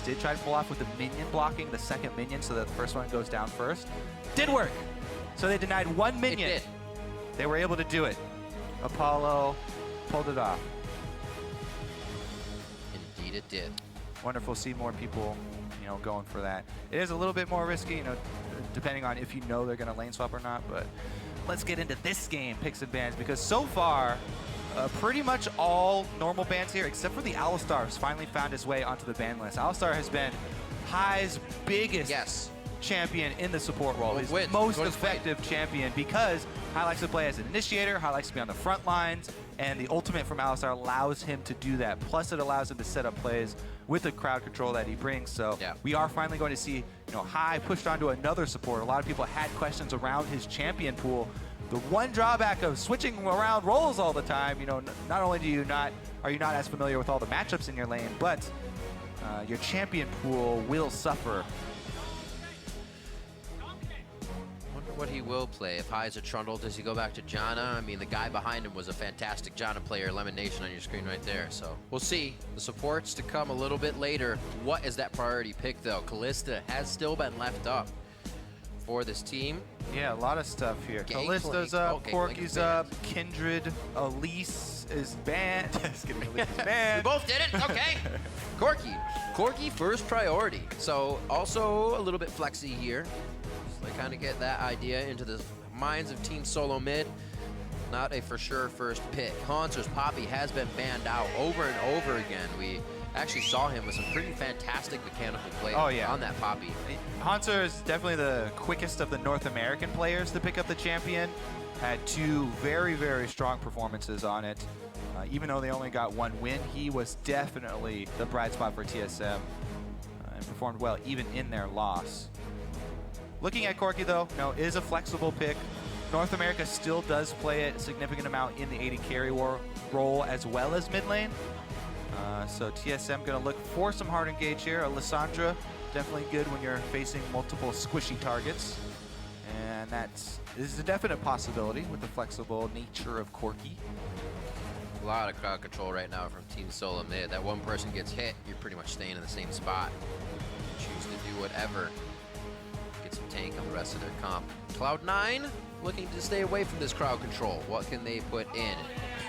did try to pull off with the minion blocking, the second minion, so that the first one goes down first. Did work. So they denied one minion. It did. They were able to do it. Apollo pulled it off. Indeed it did. Wonderful to see more people, you know, going for that. It is a little bit more risky, you know, depending on if you know they're going to lane swap or not, but let's get into this game, picks and bans, because so far, pretty much all normal bans here, except for the Alistar, has finally found his way onto the ban list. Alistar has been High's biggest champion in the support role. His most effective champion, because High likes to play as an initiator, High likes to be on the front lines, and the ultimate from Alistar allows him to do that. Plus, it allows him to set up plays with the crowd control that he brings. So we are finally going to see, you know, High pushed onto another support. A lot of people had questions around his champion pool. The one drawback of switching around roles all the time, you know, not only are you not as familiar with all the matchups in your lane, but your champion pool will suffer. Wonder what he will play. If High's a Trundle, does he go back to Janna? I mean, the guy behind him was a fantastic Janna player, Lemon Nation on your screen right there. So we'll see. The supports to come a little bit later. What is that priority pick, though? Kalista has still been left up for this team. Yeah, a lot of stuff here. Kalista's up, Corky's up, Kindred, Elise is banned. Just kidding, Elise is banned. We both did it, okay. Corky first priority. So also a little bit flexy here. So I kind of get that idea into the minds of Team SoloMid. Not a for sure first pick. Haunter's Poppy has been banned out over and over again. We actually saw him with some pretty fantastic mechanical play on that Poppy. Haunter is definitely the quickest of the North American players to pick up the champion. Had two very, very strong performances on it. Even though they only got one win, he was definitely the bright spot for TSM and performed well even in their loss. Looking at Corky, though, is a flexible pick. North America still does play it a significant amount in the AD carry role as well as mid lane. So TSM going to look for some hard engage here. Alessandra, definitely good when you're facing multiple squishy targets. And this is a definite possibility with the flexible nature of Corky. A lot of crowd control right now from Team SoloMid. That one person gets hit, you're pretty much staying in the same spot. Choose to do whatever. Get some tank on the rest of their comp. Cloud9 looking to stay away from this crowd control. What can they put in?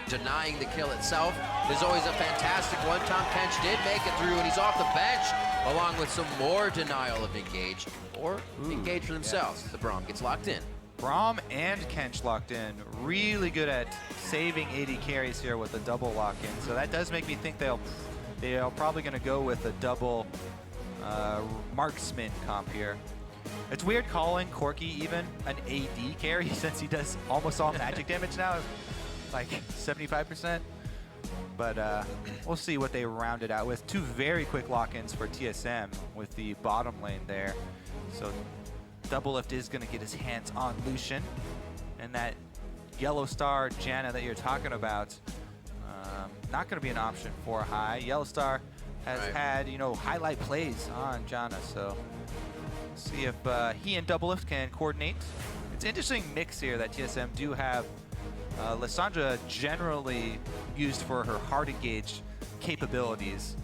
Denying the kill itself is always a fantastic one. Tom Kench did make it through, and he's off the bench, along with some more denial of engage, or engage for themselves. The Braum gets locked in. Braum and Kench locked in. Really good at saving AD carries here with a double lock-in. So that does make me think they're probably going to go with a double marksman comp here. It's weird calling Corky even an AD carry since he does almost all magic damage now. Like 75%, but we'll see what they round it out with. Two very quick lock-ins for TSM with the bottom lane there. So Doublelift is going to get his hands on Lucian, and that Yellow Star Janna that you're talking about, not going to be an option for High. Yellow Star has had, you know, highlight plays on Janna, so see if he and Doublelift can coordinate. It's an interesting mix here that TSM do have. Lissandra generally used for her hard engage capabilities.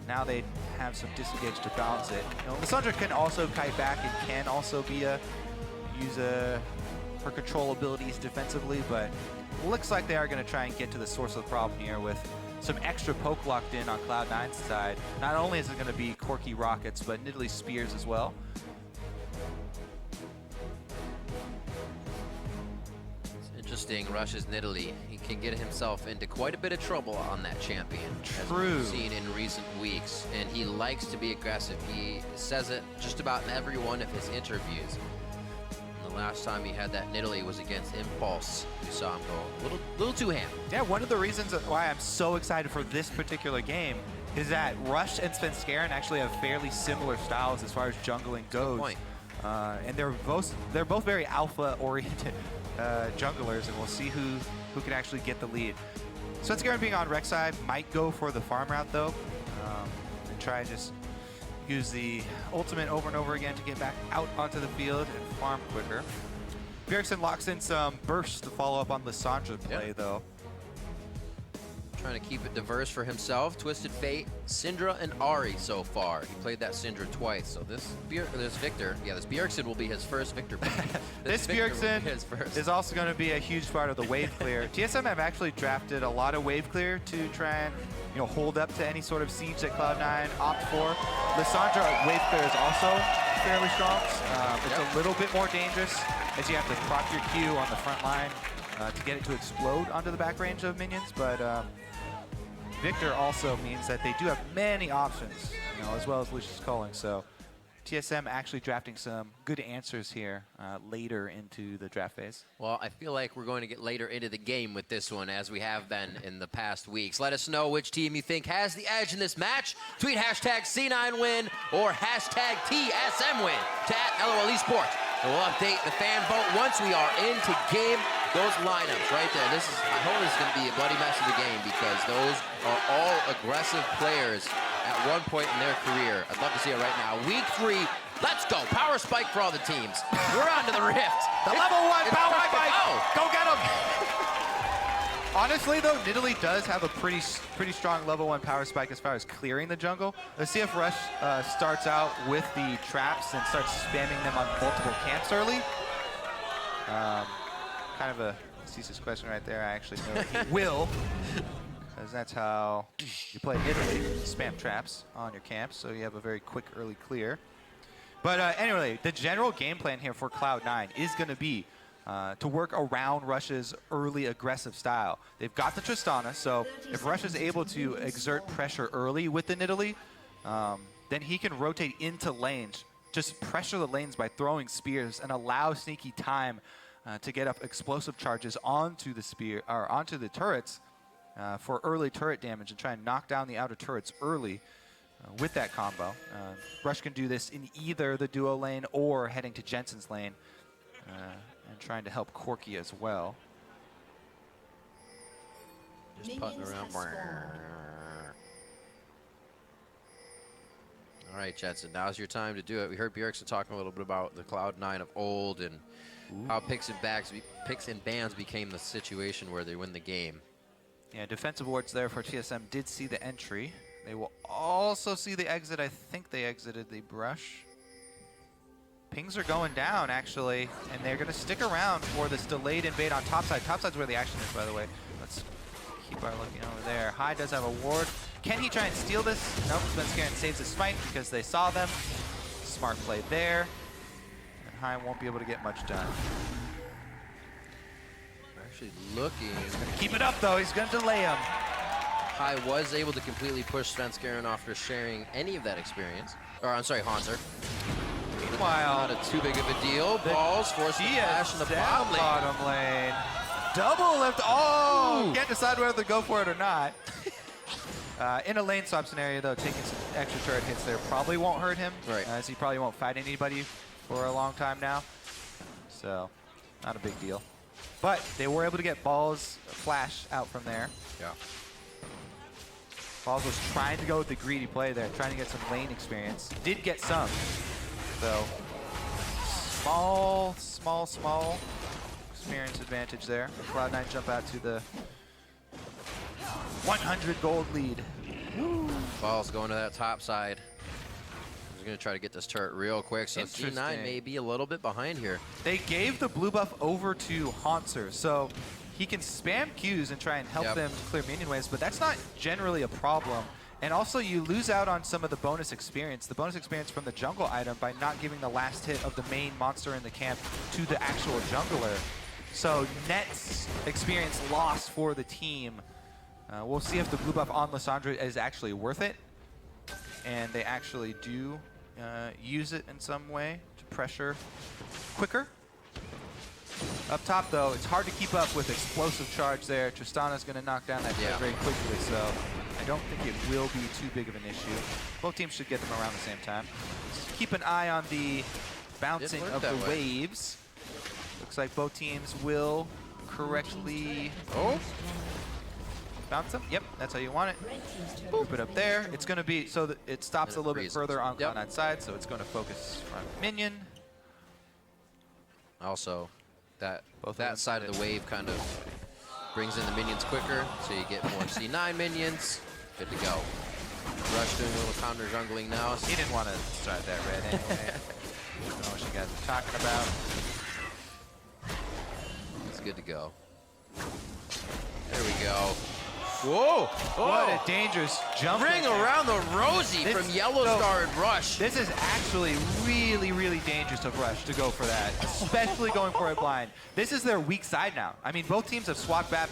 Now they have some disengage to balance it. You know, Lissandra can also kite back and can also be use her control abilities defensively, but it looks like they are going to try and get to the source of the problem here with some extra poke locked in on Cloud9's side. Not only is it going to be Corky rockets, but Nidalee spears as well. Interesting, rushes Nidalee. He can get himself into quite a bit of trouble on that champion. True. As we've seen in recent weeks, and he likes to be aggressive. He says it just about in every one of his interviews. And the last time he had that Nidalee was against Impulse. We saw him go a little too ham. Yeah, one of the reasons why I'm so excited for this particular game is that Rush and Svenskeren actually have fairly similar styles as far as jungling goes. Good point. And they're both very alpha-oriented junglers, and we'll see who can actually get the lead. Svenskeren being on Rex side might go for the farm route though, and try and just use the ultimate over and over again to get back out onto the field and farm quicker. Bjergsen locks in some bursts to follow up on Lissandra's play though. Trying to keep it diverse for himself. Twisted Fate, Syndra, and Ari so far. He played that Syndra twice, so this Victor, yeah, this Bjergsen will be his first Victor pick. This Bjergsen is also going to be a huge part of the wave clear. TSM have actually drafted a lot of wave clear to try and hold up to any sort of siege that Cloud9 opt for. Lissandra wave clear is also fairly strong. It's a little bit more dangerous as you have to proc your Q on the front line to get it to explode onto the back range of minions, but Victor also means that they do have many options, as well as Lucius Culling. So TSM actually drafting some good answers here later into the draft phase. Well, I feel like we're going to get later into the game with this one, as we have been in the past weeks. Let us know which team you think has the edge in this match. Tweet hashtag C9win or hashtag TSM win to @LOL Esports. And we'll update the fan vote once we are into game. Those lineups right there. I hope this is going to be a bloody mess of the game, because those are all aggressive players at one point in their career. I'd love to see it right now. Week 3, let's go. Power spike for all the teams. We're on to the Rift. The level 1 power spike. Go get him. Honestly, though, Nidalee does have a pretty strong level 1 power spike as far as clearing the jungle. Let's see if Rush starts out with the traps and starts spamming them on multiple camps early. Kind of a thesis question right there. I actually know he will, because that's how you play Nidalee. Spam traps on your camps, so you have a very quick early clear. But anyway, the general game plan here for Cloud9 is going to be to work around Rush's early aggressive style. They've got the Tristana, so if Rush is able to exert pressure early with the Nidalee, then he can rotate into lanes, just pressure the lanes by throwing spears and allow Sneaky time to get up explosive charges onto the spear or onto the turrets for early turret damage and try and knock down the outer turrets early with that combo. Rush can do this in either the duo lane or heading to Jensen's lane and trying to help Corki as well. Just putting around. All right, Jensen, now's your time to do it. We heard Bjergsen talking a little bit about the Cloud9 of old and how picks and bans became the situation where they win the game. Yeah, defensive wards there for TSM did see the entry. They will also see the exit. I think they exited the brush. Pings are going down, actually, and they're going to stick around for this delayed invade on topside. Topside's where the action is, by the way. Let's keep our looking over there. High does have a ward. Can he try and steal this? Nope, Svenskeren saves his smite because they saw them. Smart play there. High won't be able to get much done. Actually looking. He's going to keep it up, though. He's going to delay him. High was able to completely push Svenskeren after sharing any of that experience. Or, I'm sorry, Hanser. Meanwhile, not too big of a deal. Balls forced to flash in the bottom lane. Double lift. Oh! Can't decide whether to go for it or not. In a lane swap scenario, though, taking some extra turret hits there probably won't hurt him. Right. As he probably won't fight anybody for a long time now. So, not a big deal. But they were able to get Balls flash out from there. Yeah. Balls was trying to go with the greedy play there, trying to get some lane experience. Did get some. So, small experience advantage there. Cloud9 jump out to the 100 gold lead. Woo. Balls going to that top side. He's going to try to get this turret real quick, so C9 may be a little bit behind here. They gave the blue buff over to Hanser, so he can spam Qs and try and help them clear minion waves, but that's not generally a problem. And also, you lose out on some of the bonus experience from the jungle item by not giving the last hit of the main monster in the camp to the actual jungler. So net experience lost for the team. We'll see if the blue buff on Lissandra is actually worth it. And they actually do use it in some way to pressure quicker. Up top, though, it's hard to keep up with explosive charge there. Tristana's going to knock down that turret very quickly, so I don't think it will be too big of an issue. Both teams should get them around the same time. Just keep an eye on the bouncing of the waves. Looks like both teams will correctly bounce them. Yep, that's how you want it. Boop it up there. It's going to be so that it stops a little bit further on Cloud9's side, so it's going to focus on minion. Also, that side of the wave kind of brings in the minions quicker, so you get more C9 minions. Good to go. Rush doing a little counter jungling now. He didn't want to start that red anyway. I don't know what you guys are talking about. It's good to go. There we go. Whoa! What a dangerous jump. Ring around the rosy from Yellow Star and Rush. This is actually really, really dangerous of Rush to go for that, especially going for a blind. This is their weak side now. I mean, both teams have swapped back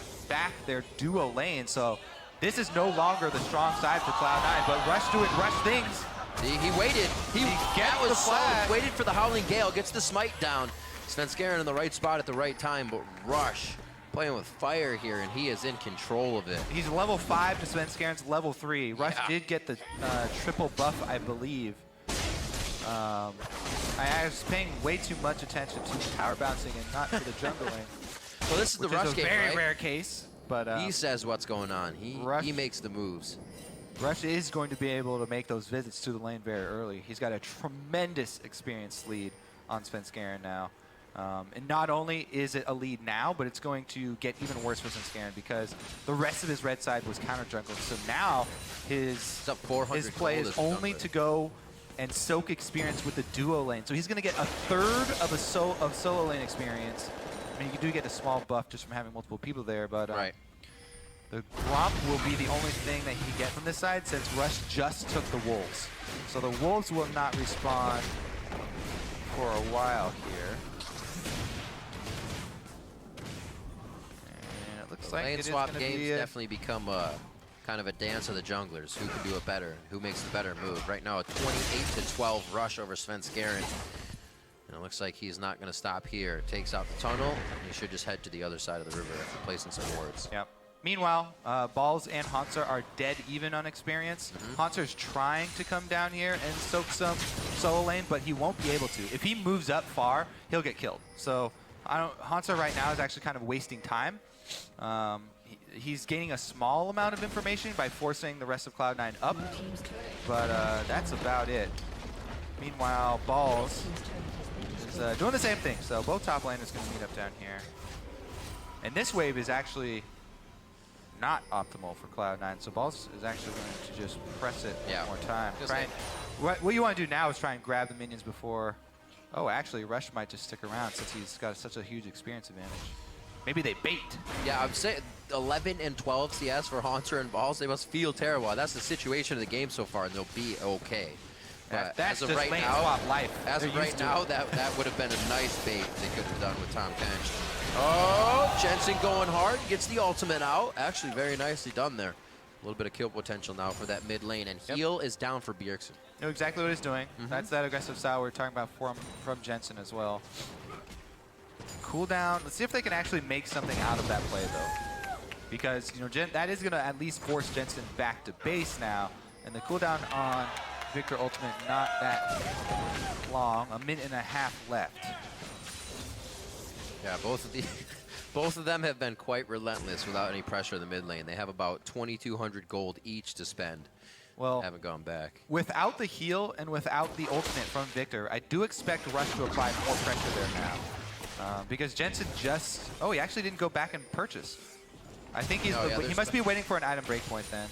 their duo lane, so this is no longer the strong side for Cloud9, but Rush doing Rush things. He waited. He gets the flash. Waited for the Howling Gale, gets the smite down. Svenskeren in the right spot at the right time, but Rush playing with fire here, and he is in control of it. He's level 5 to Svenskeren's level 3. Rush did get the triple buff, I believe. I was paying way too much attention to power bouncing and not to the jungling. Well, this is the Rush is a game, very right? rare case, but he says what's going on. He makes the moves. Rush is going to be able to make those visits to the lane very early. He's got a tremendous experience lead on Svenskeren now. And not only is it a lead now, but it's going to get even worse for Svenskeren because the rest of his red side was counter jungled. So now his play is only to go and soak experience with the duo lane. So he's going to get a third of a solo lane experience. I mean, you do get a small buff just from having multiple people there, but the Gromp will be the only thing that he can get from this side since Rush just took the Wolves. So the Wolves will not respawn for a while here. And it looks like lane it swap is gonna games be definitely become a kind of a dance of the junglers. Who can do it better? Who makes the better move? Right now, a 28-12 Rush over Svenskeren. And it looks like he's not going to stop here. Takes out the tunnel. He should just head to the other side of the river after placing some wards. Yep. Meanwhile, Balls and Hansar are dead even on experience. Hansar's trying to come down here and soak some solo lane, but he won't be able to. If he moves up far, he'll get killed. So Hansar right now is actually kind of wasting time. He's gaining a small amount of information by forcing the rest of Cloud9 up, but that's about it. Meanwhile, Balls is doing the same thing. So both top laners going to meet up down here. And this wave is actually not optimal for Cloud9, so Balls is actually going to just press it one more time. What you want to do now is try and grab the minions before... Oh, actually, Rush might just stick around since he's got such a huge experience advantage. Maybe they bait. Yeah, I'm saying 11 and 12 CS for Haunter and Balls. They must feel terrible. That's the situation of the game so far, and they'll be okay. But that's as of just right lane now, swap life. As of right now, that would have been a nice bait they could have done with Tom Kench. Oh, Jensen going hard, gets the ultimate out. Actually, very nicely done there. A little bit of kill potential now for that mid lane, and heal is down for Bjergsen. Know exactly what he's doing. That's that aggressive style we were talking about from Jensen as well. Cooldown. Let's see if they can actually make something out of that play, though. Because, you know, that is going to at least force Jensen back to base now. And the cooldown on Victor Ultimate not that long. A minute and a half left. Yeah, both of them have been quite relentless without any pressure in the mid lane. They have about 2,200 gold each to spend. Well, haven't gone back. Without the heal and without the ultimate from Victor, I do expect Rush to apply more pressure there now. Because Jensen just... Oh, he actually didn't go back and purchase. I think he's he must be waiting for an item breakpoint then.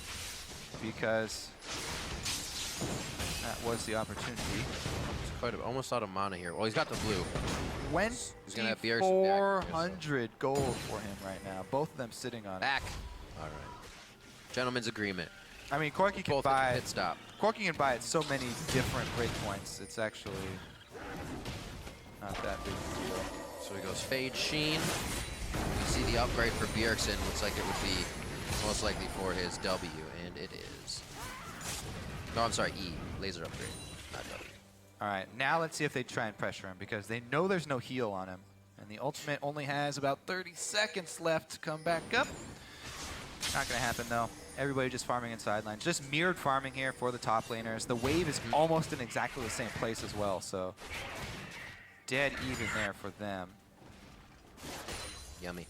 Because that was the opportunity. Almost out of mana here. Well, he's got the blue. 400 gold for him right now. Both of them sitting on it. Back. All right. Gentleman's agreement. I mean, Corki can Both buy pit stop. Corki can buy so many different breakpoints. It's actually not that big of a deal. So he goes Fade Sheen. You see the upgrade for Bjergsen. Looks like it would be most likely for his W, and it is. No, I'm sorry, E. Laser upgrade, not W. All right, now let's see if they try and pressure him because they know there's no heal on him. And the ultimate only has about 30 seconds left to come back up. Not going to happen, though. Everybody just farming in sidelines. Just mirrored farming here for the top laners. The wave is almost in exactly the same place as well, so dead even there for them. Yummy.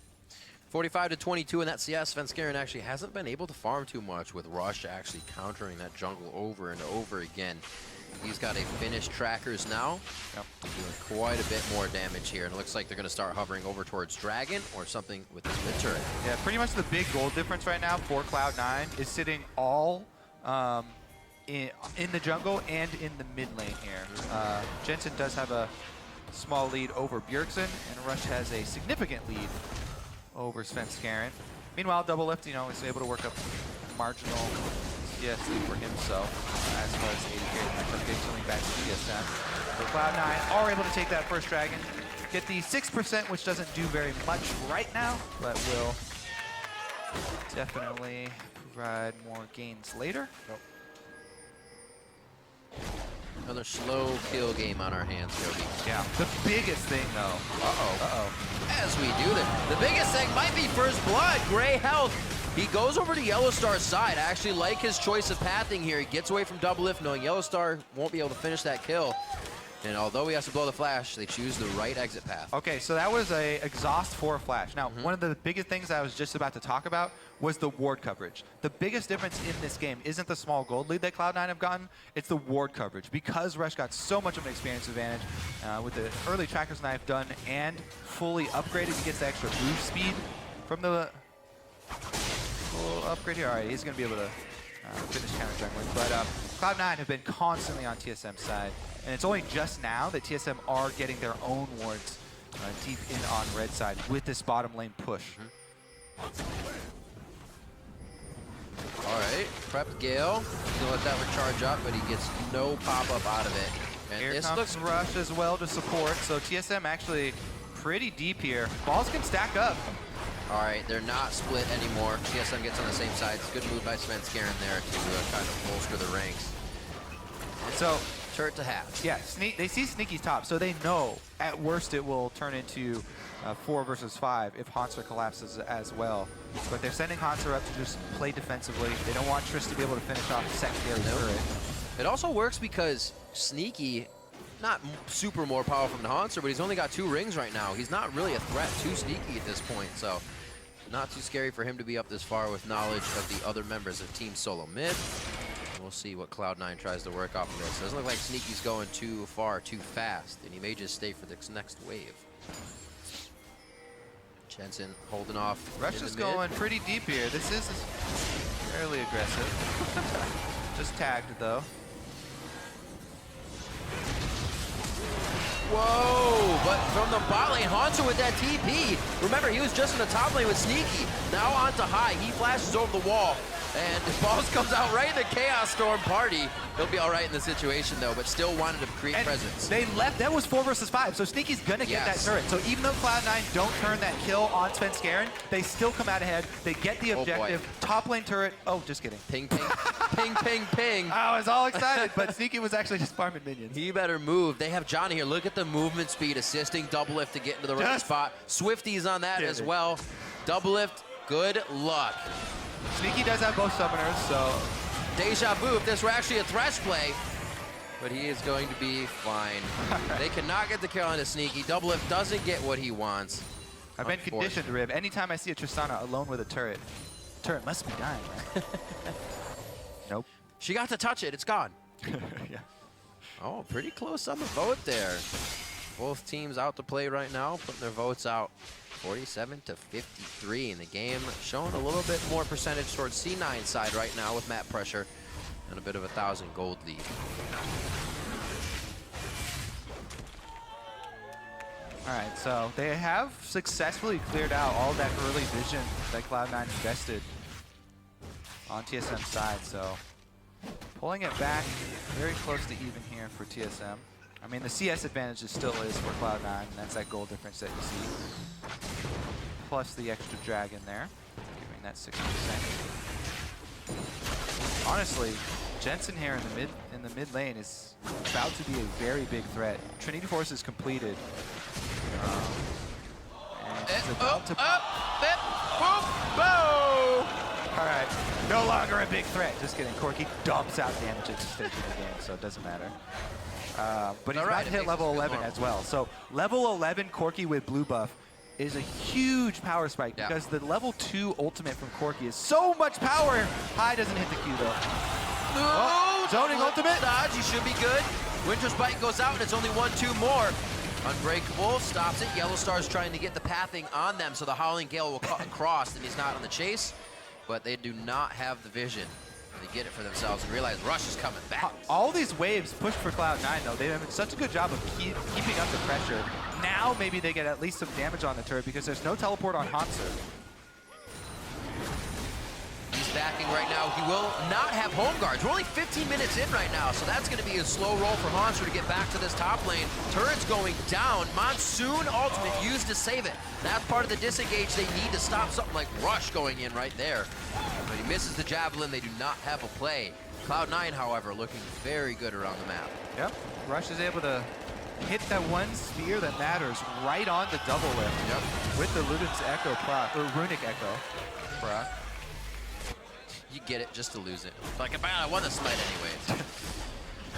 45-22 in that CS. Svenskeren actually hasn't been able to farm too much with Rush actually countering that jungle over and over again. He's got a finished trackers now. Yep. Doing quite a bit more damage here. And it looks like they're going to start hovering over towards Dragon or something with this mid turret. Yeah, pretty much the big goal difference right now for Cloud9 is sitting all in the jungle and in the mid lane here. Jensen does have a small lead over Bjergsen, and Rush has a significant lead over Svenskeren. Meanwhile, Double Lift, is able to work up marginal CS lead for himself as far as AD carry matchup gets coming back to TSM. So Cloud9 are able to take that first dragon, get the 6%, which doesn't do very much right now, but will definitely provide more gains later. Nope. Another slow kill game on our hands, Cody. Yeah. The biggest thing, though. As we do this, the biggest thing might be first blood. Gray health. He goes over to Yellowstar's side. I actually like his choice of pathing here. He gets away from Double Lift, knowing Yellowstar won't be able to finish that kill. And although he has to blow the flash, they choose the right exit path. Okay, so that was a exhaust for a flash. Now, one of the biggest things I was just about to talk about was the ward coverage. The biggest difference in this game isn't the small gold lead that Cloud9 have gotten, it's the ward coverage. Because Rush got so much of an experience advantage with the early Tracker's Knife done and fully upgraded, he gets the extra move speed from the full upgrade here. All right, he's going to be able to finish counter jungling. But Cloud9 have been constantly on TSM's side. And it's only just now that TSM are getting their own wards deep in on red side with this bottom lane push. All right, prepped Gale. He's gonna let that one charge up, but he gets no pop-up out of it. And Here this comes looks Rush as well to support. So TSM actually pretty deep here. Balls can stack up. all right. They're not split anymore. TSM gets on the same side. It's a good move by Svenskeren there to kind of bolster the ranks. So turret to half. yeah, they see Sneaky's top, so they know at worst it will turn into 4 versus 5 if Hanser collapses as well. But they're sending Hanser up to just play defensively. They don't want Triss to be able to finish off the secondary turret. It also works because Sneaky, not super more powerful than Hanser, but he's only got 2 rings right now. He's not really a threat to Sneaky at this point, so not too scary for him to be up this far with knowledge of the other members of Team SoloMid. We'll see what Cloud9 tries to work off of this. Doesn't look like Sneaky's going too far, too fast, and he may just stay for this next wave. Jensen holding off. Rush is going pretty deep here. This is fairly aggressive. Just tagged though. Whoa, but from the bot lane, Hanser with that TP. Remember, he was just in the top lane with Sneaky. Now on to high. He flashes over the wall. And his balls comes out right in the Chaos Storm party. He'll be all right in the situation, though, but still wanted to create presence. They left. That was 4 versus 5, so Sneaky's going to get that turret. So even though Cloud9 don't turn that kill on Svenskeren, they still come out ahead. They get the objective. Top lane turret. Oh, just kidding. Ping, ping, ping, ping, ping. I was all excited, but Sneaky was actually just farming minions. He better move. They have Johnny here. Look at the movement speed, assisting Double Lift to get into the right spot. Swifty's on that as well. Double Lift, good luck. Sneaky does have both summoners, so Deja vu if this were actually a Thresh play. But he is going to be fine. They cannot get the kill on a Sneaky. Double Lift doesn't get what he wants. I've been conditioned, Rib. Anytime I see a Tristana alone with a turret must be dying, right? Nope. She got to touch it. It's gone. Yeah. Oh, pretty close on the vote there. Both teams out to play right now, putting their votes out 47 to 53 in the game. Showing a little bit more percentage towards C9 side right now with map pressure and a bit of 1,000 gold lead. All right, so they have successfully cleared out all that early vision that Cloud9 invested on TSM's side. So pulling it back very close to even here for TSM. I mean, the CS advantage still is for Cloud9, and that's that goal difference that you see. Plus the extra dragon there, giving that 60%. Honestly, Jensen here in the mid lane is about to be a very big threat. Trinity Force is completed. And she's about to all right, no longer a big threat. Just kidding. Corki dumps out damage at this stage of the game, so it doesn't matter. But he's about to hit level 11 as well. So level 11 Corki with blue buff is a huge power spike because the level 2 ultimate from Corki is so much power. High doesn't hit the Q though. Oh, Zoning ultimate. Dodge, he should be good. Winter Spike goes out, and it's only 1-2 more. Unbreakable stops it. Yellow Star's trying to get the pathing on them, so the Howling Gale will cut across, and he's not on the chase. But they do not have the vision. They get it for themselves and realize Rush is coming back. All these waves push for Cloud9, though. They've done such a good job of keeping up the pressure. Now maybe they get at least some damage on the turret because there's no teleport on Hanser. He's backing right now. He will not have home guards. We're only 15 minutes in right now, so that's going to be a slow roll for Hanser to get back to this top lane. Turret's going down. Monsoon ultimate used to save it. That's part of the disengage. They need to stop something like Rush going in right there. But he misses the Javelin. They do not have a play. Cloud9, however, looking very good around the map. Yep. Rush is able to hit that one spear that matters right on the double lift. Yep. With the Luden's Echo proc, or Runic Echo proc. You get it just to lose it. Like, I won the smite anyways.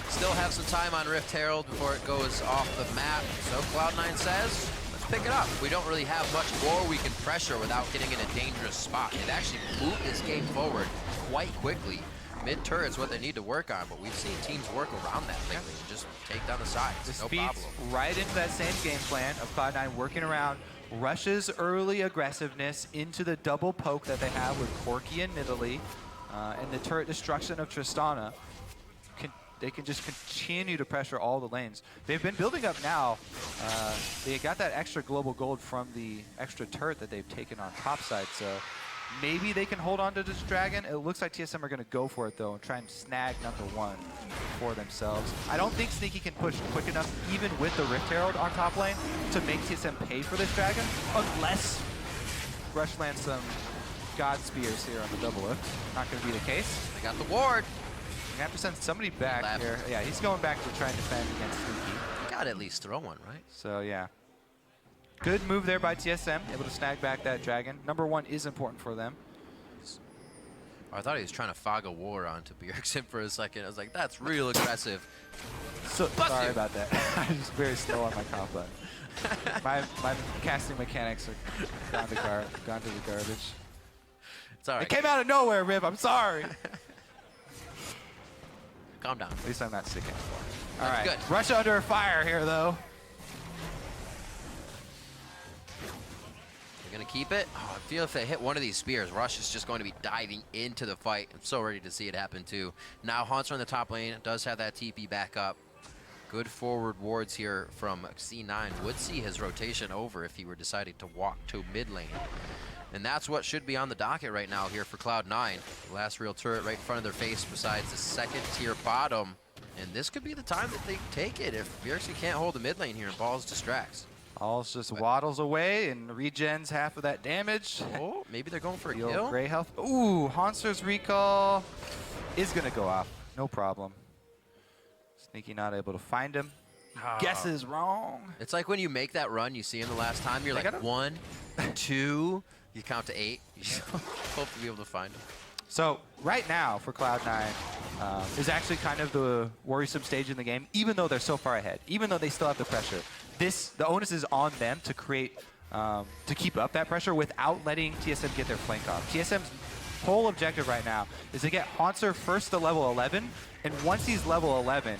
Still have some time on Rift Herald before it goes off the map. So Cloud9 says, let's pick it up. We don't really have much more we can pressure without getting in a dangerous spot. They've actually moved this game forward quite quickly. Mid-turret's what they need to work on, but we've seen teams work around that lately and just take down the sides. This no feeds problem. right into that same game plan of Cloud9 working around Rush's early aggressiveness into the double poke that they have with Corki and Nidalee, and the turret destruction of Tristana. They can just continue to pressure all the lanes. They've been building up now. They got that extra global gold from the extra turret that they've taken on top side, so maybe they can hold on to this dragon. It looks like TSM are going to go for it, though, and try and snag #1 for themselves. I don't think Sneaky can push quick enough, even with the Rift Herald on top lane, to make TSM pay for this dragon, unless Rush lands some God Spears here on the double lift. Not going to be the case. They got the ward. We have to send somebody back here. Yeah, he's going back to try and defend against Sneaky. Got at least throw one, right? So, yeah. Good move there by TSM, able to snag back that dragon. #1 is important for them. I thought he was trying to fog a war onto Bjergsen for a second. I was like, that's real aggressive. So, sorry about that. I was very slow on my comp button. my casting mechanics are gone to the garbage. It's all right. It came out of nowhere, Riv. I'm sorry. Calm down. At least I'm not sick anymore. All That's right. good. Russia under fire here, though. They're going to keep it. Oh, I feel if they hit one of these spears, Rush is just going to be diving into the fight. I'm so ready to see it happen, too. Now, Hanser on the top lane does have that TP back up. Good forward wards here from C9. Would see his rotation over if he were deciding to walk to mid lane. And that's what should be on the docket right now here for Cloud9. The last real turret right in front of their face besides the second tier bottom. And this could be the time that they take it if Bjergsen can't hold the mid lane here and Balls distracts. Balls just waddles away and regens half of that damage. Oh, maybe they're going for a Heal kill? Gray health. Ooh, Hanser's recall is going to go off. No problem. Sneaky not able to find him. Guesses wrong. It's like when you make that run you see him the last time, you're like 1, 2, you count to 8. You hope to be able to find him. So right now for Cloud9 is actually kind of the worrisome stage in the game, even though they're so far ahead, even though they still have the pressure. The onus is on them to create, to keep up that pressure without letting TSM get their flank off. TSM's whole objective right now is to get Hanser first to level 11, and once he's level 11,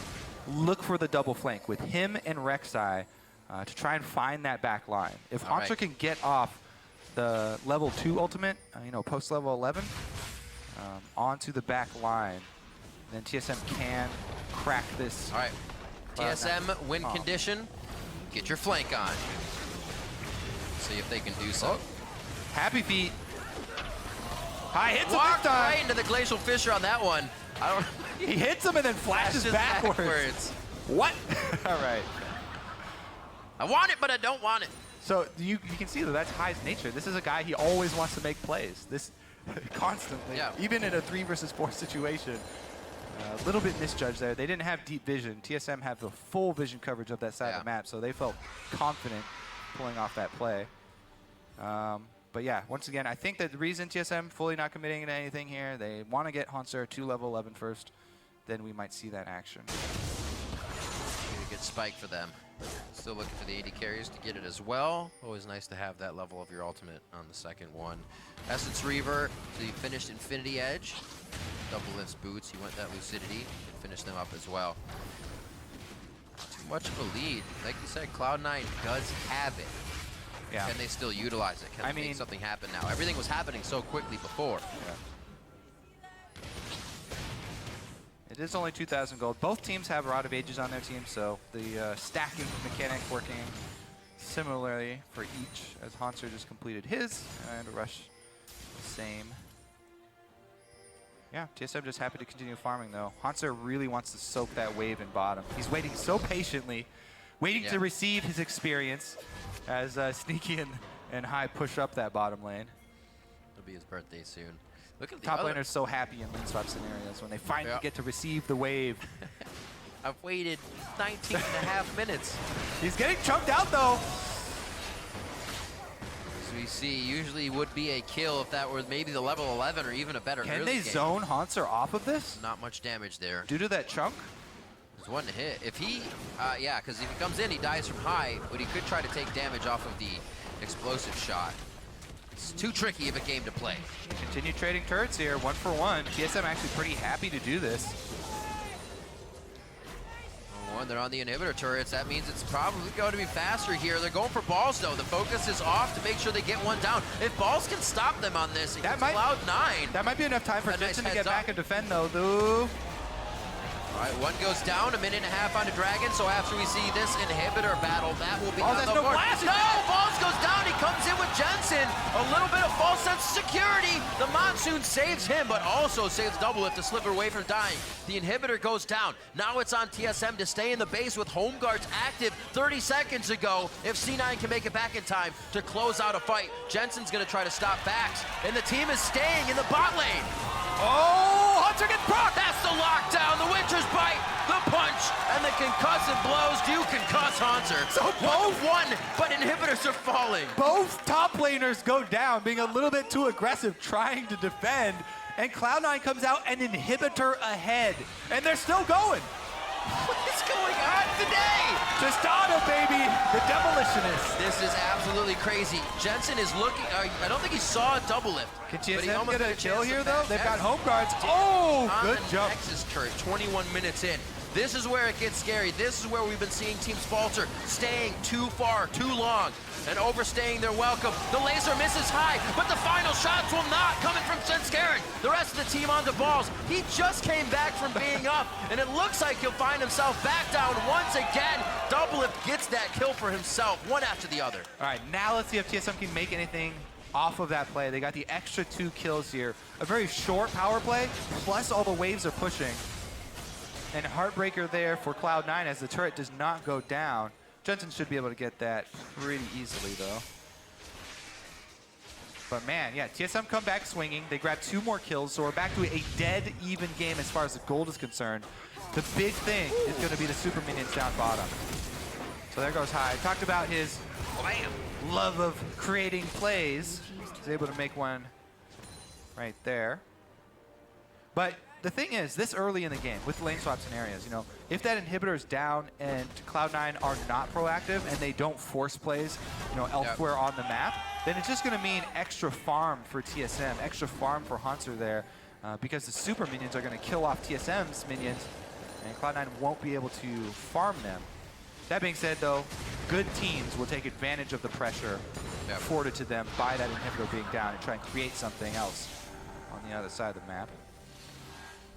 look for the double flank with him and Rek'Sai to try and find that back line. If Hanser can get off the level 2 ultimate, post level 11, onto the back line, then TSM can crack this. All right, TSM win condition. Get your flank on. See if they can do so. Happy feet. High hits him Walked this time. right into the Glacial Fissure on that one. I don't. He hits him and then flashes backwards. What? All right. I want it, but I don't want it. So you can see that that's High's nature. This is a guy, he always wants to make plays. This constantly, even in a 3 versus 4 situation. A little bit misjudged there. They didn't have deep vision. TSM had the full vision coverage of that side of the map, so they felt confident pulling off that play. But yeah, once again, I think that the reason TSM fully not committing to anything here, they want to get Hanser to level 11 first, then we might see that action. A good spike for them. Still looking for the AD carriers to get it as well. Always nice to have that level of your ultimate on the second one. Essence Reaver, so you finished Infinity Edge. Double Lift's boots, he went that lucidity and finished them up as well. Not too much of a lead. Like you said, Cloud9 does have it. Yeah. Can they still utilize it? Can they make something happen now? Everything was happening so quickly before. Yeah. It is only 2,000 gold. Both teams have Rod of Ages on their team, so the stacking mechanic working similarly for each, as Hanser just completed his, and Rush the same. Yeah, TSM just happy to continue farming, though. Hanser really wants to soak that wave in bottom. He's waiting so patiently, waiting to receive his experience as Sneaky and High push up that bottom lane. It'll be his birthday soon. Look at the Top laner's so happy in lane swap scenarios when they finally get to receive the wave. I've waited 19 and a half minutes. He's getting chunked out, though. As we see, usually would be a kill if that were maybe the level 11 or even a better Can early they game. zone Hanser off of this? Not much damage there. Due to that chunk? There's one hit. If he, yeah, because if he comes in, he dies from high, but he could try to take damage off of the explosive shot. It's too tricky of a game to play. Continue trading turrets here, 1 for 1. TSM actually pretty happy to do this. One, they're on the inhibitor turrets. That means it's probably going to be faster here. They're going for balls, though. The focus is off to make sure they get one down. If balls can stop them on this, that might, Cloud9. That might be enough time for Jensen to get back and defend, though. All right, one goes down, a minute and a half on the Dragon, so after we see this inhibitor battle, that will be on the board. No, Balls goes down, he comes in with Jensen. A little bit of false sense of security. The Monsoon saves him, but also saves Double Lift to slip away from dying. The inhibitor goes down. Now it's on TSM to stay in the base with home guards active 30 seconds ago. If C9 can make it back in time to close out a fight, Jensen's gonna try to stop backs, and the team is staying in the bot lane. Oh, Hunter gets proc! That's the lockdown, the Winter's Bite, the punch, and the concussive blows do concuss Hanser. So both one, but inhibitors are falling. Both top laners go down, being a little bit too aggressive, trying to defend, and Cloud9 comes out and inhibitor ahead, and they're still going. What is going on today? Tostado, baby, the demolitionist. This is absolutely crazy. Jensen is looking, I don't think he saw a double lift. Can TSM get a kill here, though? They've got home guards. Oh, good jump. Nexus turret, 21 minutes in. This is where it gets scary. This is where we've been seeing teams falter, staying too far, too long, and overstaying their welcome. The laser misses High, but the final shots will not, coming from Svenskeren. The rest of the team on the balls. He just came back from being up, and it looks like he'll find himself back down once again. Double Lift gets that kill for himself, one after the other. All right, now let's see if TSM can make anything off of that play. They got the extra 2 kills here. A very short power play, plus all the waves are pushing. And Heartbreaker there for Cloud9 as the turret does not go down. Jensen should be able to get that pretty easily, though. But man, yeah, TSM come back swinging. They grab 2 more kills, so we're back to a dead even game as far as the gold is concerned. The big thing is going to be the super minions down bottom. So there goes High. Talked about his love of creating plays. He's able to make one right there. But the thing is, this early in the game, with lane swap scenarios, you know, if that inhibitor is down and Cloud9 are not proactive and they don't force plays, you know, elsewhere on the map, then it's just going to mean extra farm for TSM, extra farm for Hanser there, because the super minions are going to kill off TSM's minions, and Cloud9 won't be able to farm them. That being said, though, good teams will take advantage of the pressure afforded to them by that inhibitor being down and try and create something else on the other side of the map.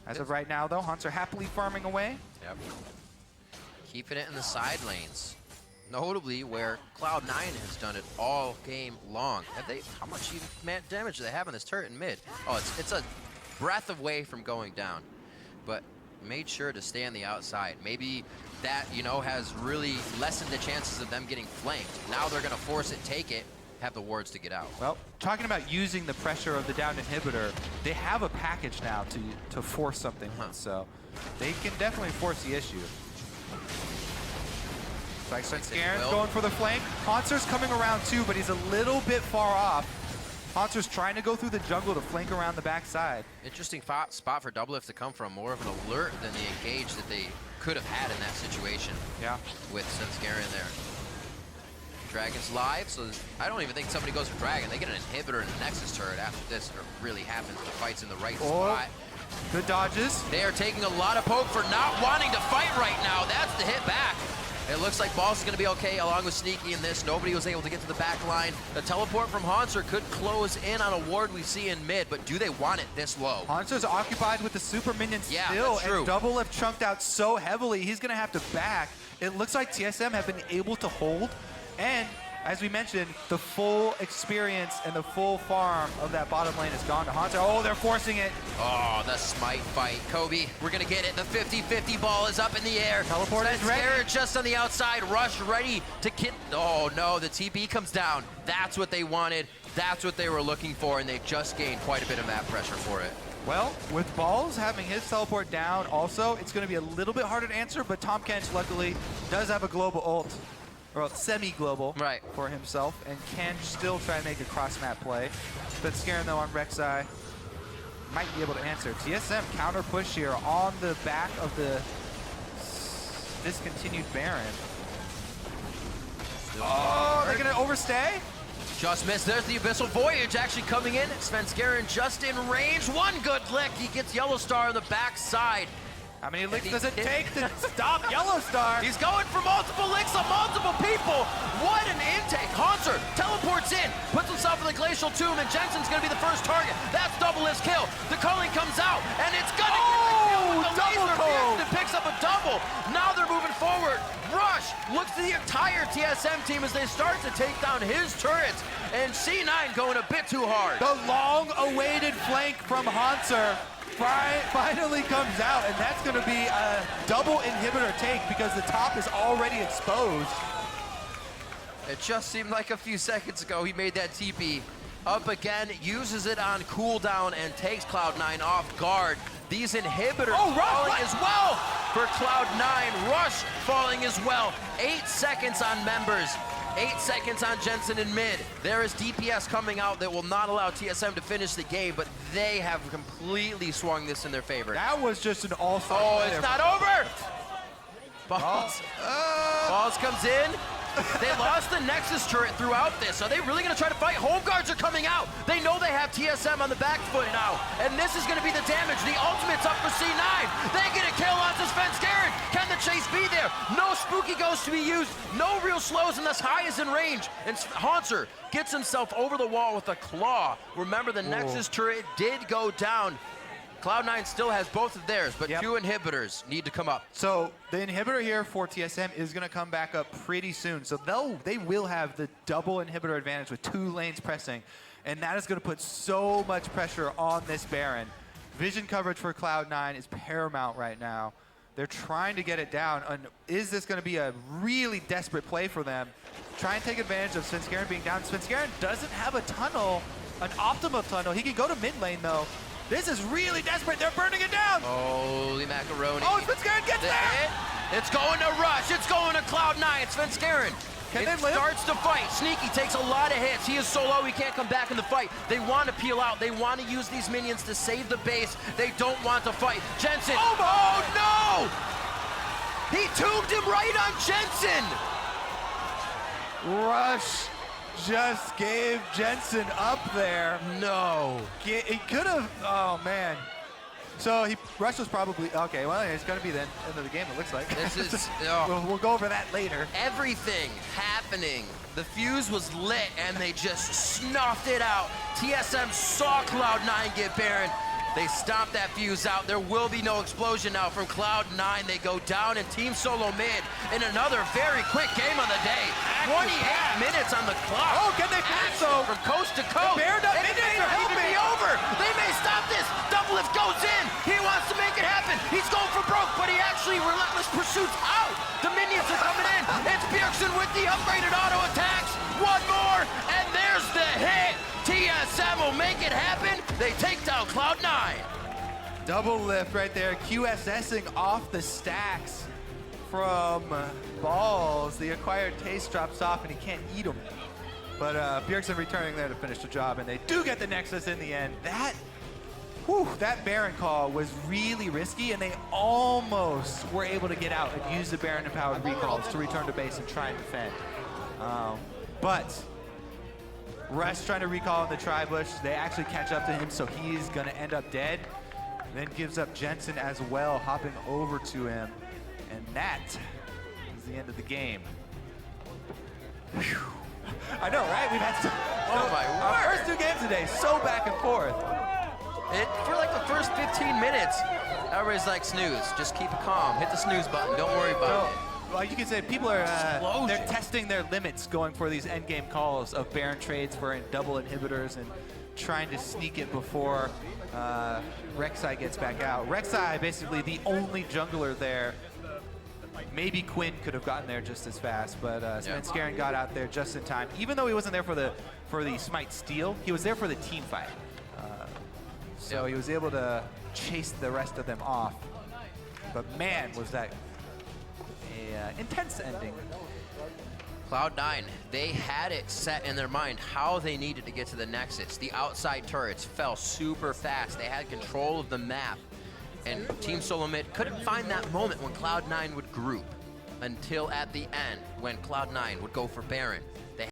As of right now, though, Hanser happily farming away. Yep. Keeping it in the side lanes. Notably, where Cloud9 has done it all game long. Have they? How much damage do they have on this turret in mid? Oh, it's a breath away from going down, but made sure to stay on the outside. Maybe that, you know, has really lessened the chances of them getting flanked. Now they're going to force it, take it, have the wards to get out. Well, talking about using the pressure of the downed inhibitor, they have a package now to force something, so they can definitely force the issue. Like Svenskaren's going for the flank. Hanser's coming around too, but he's a little bit far off. Hanser's trying to go through the jungle to flank around the backside. Interesting spot for Double Lift to come from. More of an alert than the engage that they could have had in that situation. Yeah. With Svenskeren there. Dragon's live, so I don't even think somebody goes for Dragon. They get an inhibitor and a Nexus turret after this. It really happens. The fight's in the right spot. Good dodges. They are taking a lot of poke for not wanting to fight right now. That's the hit back. It looks like Balls is going to be okay along with Sneaky in this. Nobody was able to get to the back line. The teleport from Hanser could close in on a ward we see in mid, but do they want it this low? Hanser's occupied with the super minion Yeah, still, that's true. and Double Lift chunked out so heavily, he's going to have to back. It looks like TSM have been able to hold, and as we mentioned, the full experience and the full farm of that bottom lane is gone to Hanser. Oh, they're forcing it. Oh, the smite fight. Kobe, we're going to get it. The 50-50 ball is up in the air. Teleport is ready. Garrett just on the outside. Rush ready to get... Oh, no, the TP comes down. That's what they wanted. That's what they were looking for, and they just gained quite a bit of map pressure for it. Well, with Balls having his teleport down also, it's going to be a little bit harder to answer, but Tom Kench, luckily, does have a global ult. Or semi-global for himself, and can still try and make a cross-map play. But Scaring, though, on Rek'Sai might be able to answer. TSM counter push here on the back of the discontinued Baron. Oh, they're going to overstay? Just missed. There's the Abyssal Voyage actually coming in. Svenskeren just in range. One good lick. He gets Yellow Star on the backside. How many licks does it take to stop Yellow Star? He's going for multiple licks on multiple people. What an intake. Hanser teleports in, puts himself in the Glacial Tomb, and Jensen's going to be the first target. That's Double Lift's kill. The culling comes out, and it's going to get the kill with the laser. Pearson picks up a double. Now they're moving forward. Rush looks to the entire TSM team as they start to take down his turrets, and C9 going a bit too hard. The long-awaited flank from Hanser finally comes out, and that's going to be a double inhibitor take because the top is already exposed. It just seemed like a few seconds ago he made that TP up again, uses it on cooldown, and takes Cloud9 off guard. These inhibitors falling as well for Cloud9. Rush falling as well. 8 seconds on members. 8 seconds on Jensen in mid. There is DPS coming out that will not allow TSM to finish the game, but they have completely swung this in their favor. That was just an all-star. Oh, it's not over! Balls comes in. They lost the Nexus turret throughout this. Are they really going to try to fight? Home guards are coming out. They know they have TSM on the back foot now, and this is going to be the damage. The ultimate's up for C9. They get a kill on Svenskeren. Can the chase be there? No spooky ghost to be used. No real slows unless High is in range. And Hanser gets himself over the wall with a claw. Remember, the Nexus turret did go down. Cloud9 still has both of theirs, but 2 inhibitors need to come up. So the inhibitor here for TSM is going to come back up pretty soon. So they will have the double inhibitor advantage with 2 lanes pressing, and that is going to put so much pressure on this Baron. Vision coverage for Cloud9 is paramount right now. They're trying to get it down. And is this going to be a really desperate play for them? Try and take advantage of Svenskeren being down. Svenskeren doesn't have a tunnel, an optimal tunnel. He can go to mid lane, though. This is really desperate. They're burning it down. Holy macaroni. Oh, Svenskeren gets there. It's going to Rush. It's going to Cloud9. Svenskeren. It starts to fight. Sneaky takes a lot of hits. He is so low he can't come back in the fight. They want to peel out. They want to use these minions to save the base. They don't want to fight. Jensen. Oh no! He tombed him right on Jensen. Rush just gave Jensen up there. No. He could have, oh man. So Rush was probably, okay, well, it's going to be the end of the game, it looks like. This is, we'll go over that later. Everything happening. The fuse was lit and they just snuffed it out. TSM saw Cloud9 get Baron. They stomped that fuse out. There will be no explosion now from Cloud9. They go down in Team SoloMid in another very quick game of the day. 28 minutes on the clock. Oh, can they finish so? From coast to coast. The Baron and it may not even be over. They may stop this. Double Lift goes in. He wants to make it happen. He's going for broke, but he actually relentless pursuits out. The minions are coming in. It's Bjergsen with the upgraded auto attacks. One more, and there's the hit. TSM will make it happen. They take down Cloud9. Double lift right there. QSSing off the stacks from Balls. The acquired taste drops off, and he can't eat them. But Bjergsen returning there to finish the job, and they do get the Nexus in the end. That Baron call was really risky, and they almost were able to get out and use the Baron-empowered recalls to return to base and try and defend. But Rush trying to recall in the tri-bush. They actually catch up to him, so he's going to end up dead. Then gives up Jensen as well, hopping over to him. And that is the end of the game. Whew. I know, right? We've had our first 2 games today, so back and forth. For like the first 15 minutes, everybody's like, snooze. Just keep it calm. Hit the snooze button. Don't worry about it. Well, you can say people are they're testing their limits going for these endgame calls of Baron trades for double inhibitors and trying to sneak it before Rek'Sai gets back out. Rek'Sai basically the only jungler there. Maybe Quinn could have gotten there just as fast, but Svenskeren got out there just in time. Even though he wasn't there for the Smite steal, he was there for the team fight. So he was able to chase the rest of them off. But man, was that a intense ending. Cloud9, they had it set in their mind how they needed to get to the Nexus. The outside turrets fell super fast. They had control of the map. And Team SoloMid couldn't find that moment when Cloud9 would group until at the end when Cloud9 would go for Baron.